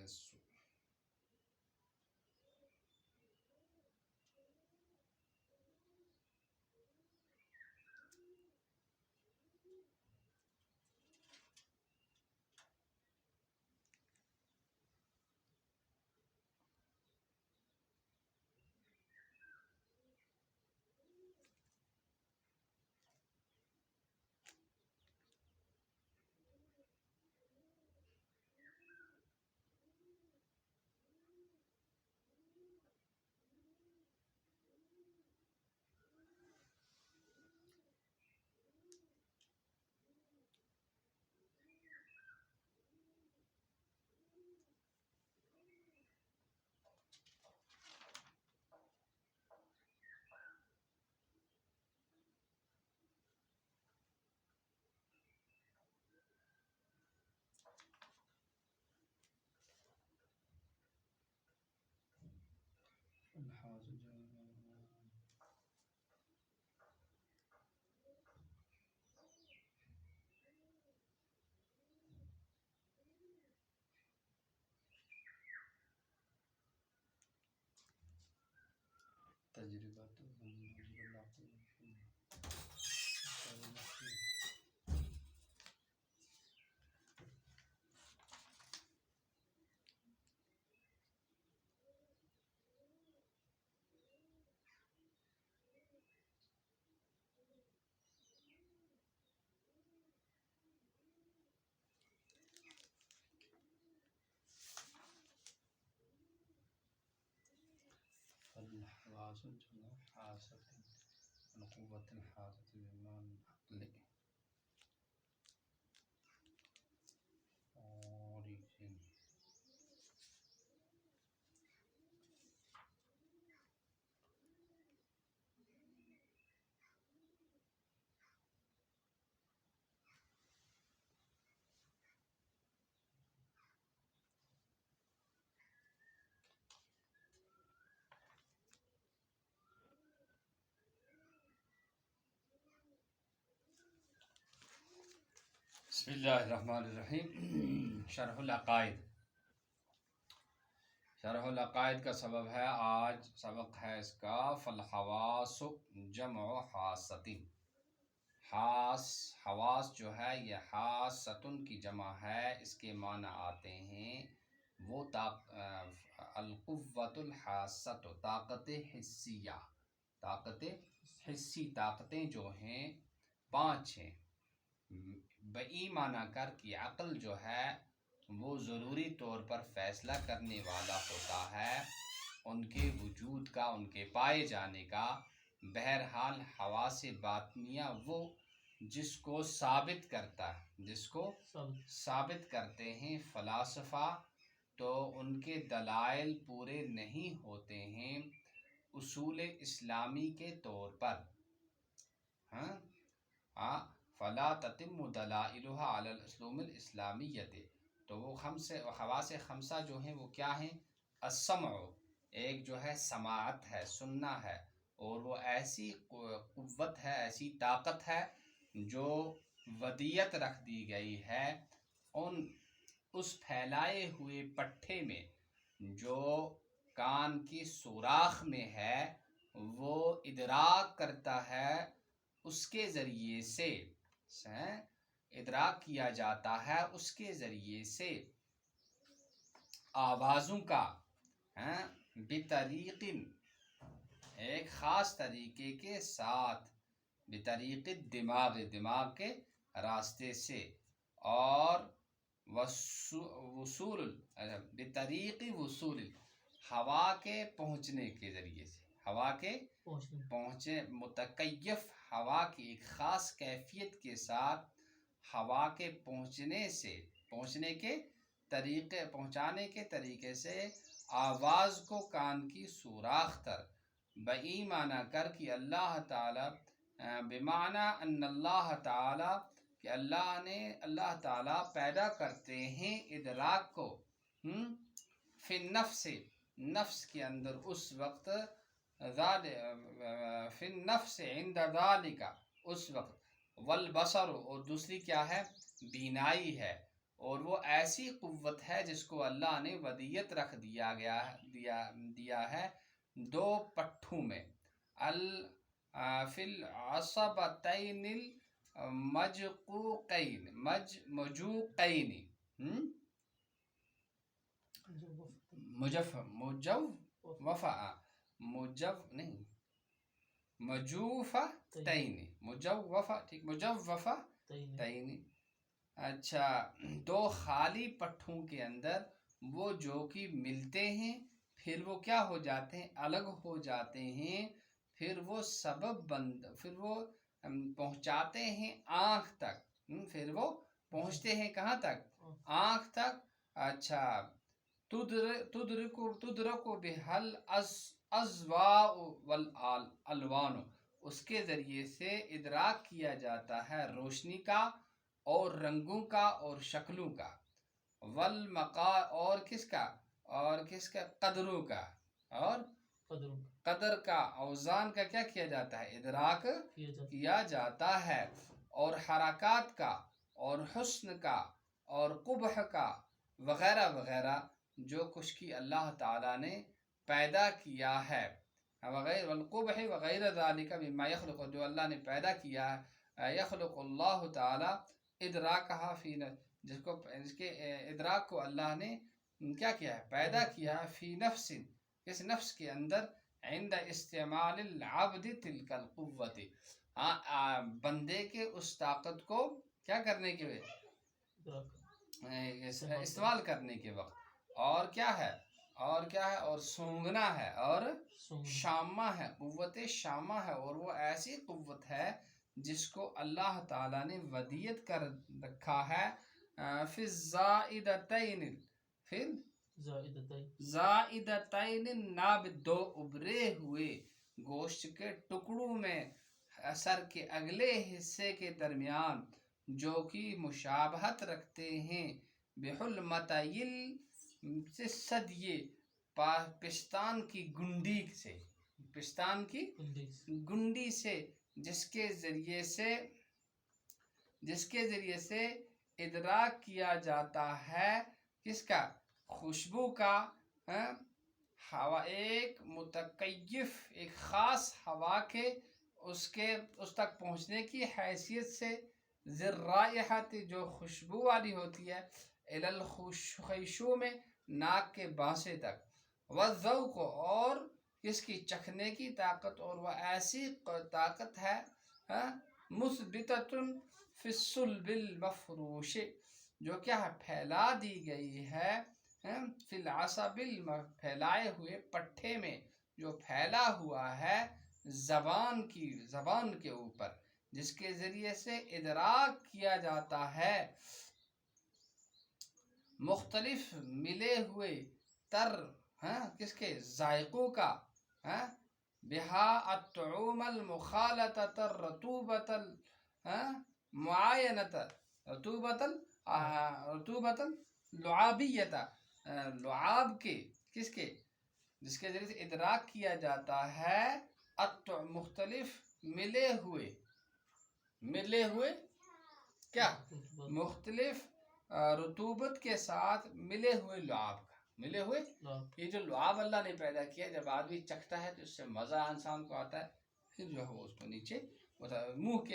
السوء. تجربة الحواس جمع حاسة من قوة حاسة بمعنى عقل origin. بسم اللہ الرحمن الرحیم. شرح العقائد. شرح العقائد کا سبب ہے، آج سبق ہے اس کا فالحواس جمع حاستن. حواس جو ہے یہ حاستن کی جمع ہے. اس کے معنی آتے ہیں وہ القوۃ الحاست، طاقت حسیہ. طاقت حسی، طاقتیں جو ہیں 5 ہیں. بئی معنی کر کی عقل جو ہے وہ ضروری طور پر فیصلہ کرنے والا ہوتا ہے ان کے وجود کا، ان کے پائے جانے کا. بہرحال حواس باطنیہ وہ جس کو ثابت کرتا ہے، جس کو ثابت کرتے ہیں فلاسفہ، تو ان کے دلائل پورے نہیں ہوتے ہیں اصول اسلامی کے طور پر. فلا تتم دلائلها علی الاسلوم الاسلامیت. تو وہ حواس خمسہ جو ہیں وہ کیا ہیں؟ السمع، ایک جو ہے سماعت ہے، سننا ہے، اور وہ ایسی قوت ہے، ایسی طاقت ہے جو ودیت رکھ دی گئی ہے اس پھیلائے ہوئے پٹھے میں جو کان کی سوراخ میں ہے. وہ ادراک کرتا ہے، اس کے ذریعے سے ادراک کیا جاتا ہے، اس کے ذریعے سے آوازوں کا بطریق، ایک خاص طریقے کے ساتھ، بطریق دماغ کے راستے سے، اور بطریق وصول، ہوا کے پہنچنے کے ذریعے سے، ہوا کے پہنچے، متکیف ہوا کی ایک خاص کیفیت کے ساتھ ہوا کے پہنچانے کے طریقے سے آواز کو کان کی سوراخ تر. بئی معنی کر کہ اللہ تعالی، بمعنی ان اللہ تعالی، کہ اللہ تعالی پیدا کرتے ہیں ادراک کو فی النفس، نفس کے اندر اس وقت، فی النفس عند ذالک، اس وقت، والبصر، اور دوسری کیا ہے؟ بینائی ہے. اور وہ ایسی قوت ہے جس کو اللہ نے ودیت رکھ دیا ہے دو پٹھوں میں، فی العصبتین مجوقین، مجوفتین، اچھا، دو خالی پٹھوں کے اندر وہ جو کہ ملتے ہیں پھر وہ کیا ہو جاتے ہیں، الگ ہو جاتے ہیں، پھر وہ پہنچاتے ہیں آنکھ تک، پھر وہ پہنچتے ہیں کہاں تک، آنکھ تک، اچھا، تدرک بحل ازواء والالوان، اس کے ذریعے سے ادراک کیا جاتا ہے روشنی کا اور رنگوں کا اور شکلوں کا، اور کس کا قدروں کا، اور قدر کا، اوزان کا کیا کیا جاتا ہے، ادراک کیا جاتا ہے، اور حرکات کا اور حسن کا اور قبح کا وغیرہ وغیرہ جو کچھ کی اللہ تعالیٰ نے پیدا کیا ہے، والقبح وغیرہ ذالک مما یخلق، جو اللہ نے پیدا کیا ہے، یخلق اللہ تعالیٰ ادراکہا فی، جس کے ادراک کو اللہ نے کیا کیا ہے، پیدا کیا ہے، فی نفس، اس نفس کے اندر، عند استعمال العبد تلک القوت، بندے کے اس طاقت کو کیا کرنے کے استعمال کرنے کے وقت، اور کیا ہے، اور سونگنا ہے، اور شامہ ہے، قوت شامہ ہے، اور وہ ایسی قوت ہے جس کو اللہ تعالیٰ نے ودیت کر رکھا ہے، فی زائدتین ناب، دو ابھرے ہوئے گوشت کے ٹکڑوں میں، سر کے اگلے حصے کے درمیان، جو کہ مشابہت رکھتے ہیں بحلمتیل ثدی، پستان کی گنڈی سے، جس کے ذریعے سے ادراک کیا جاتا ہے کس کا، خوشبو کا، ہوا، ایک متکیف، ایک خاص ہوا کے اس تک پہنچنے کی حیثیت سے، ذرائحت، جو خوشبو والی ہوتی ہے، الی الخیشوم، ناک کے بانسے تک، والذوق، اور کس کی، چکھنے کی طاقت، اور وہ ایسی طاقت ہے، مثبتۃ فی الصلب المفروش، جو کیا ہے، پھیلا دی گئی ہے، فی العصب، پھیلائے ہوئے پٹھے میں، جو پھیلا ہوا ہے زبان کے اوپر، جس کے ذریعے سے ادراک کیا جاتا ہے مختلف ملے ہوئے تر، کس کے، ذائقوں کا، بہا الطعوم المخالطۃ الرطوبۃ المعینۃ، رطوبۃ اللعابیۃ، لعاب کے، کس کے، جس کے ذریعے سے ادراک کیا جاتا ہے مختلف ملے ہوئے کیا، مختلف رطوبت کے ساتھ ملے ہوئے لعاب کا، یہ جو لعاب اللہ نے پیدا کیا، جب آدمی چکھتا ہے تو اس سے مزہ انسان کو آتا ہے، پھر جو ہے وہ اس کو نیچے منہ کے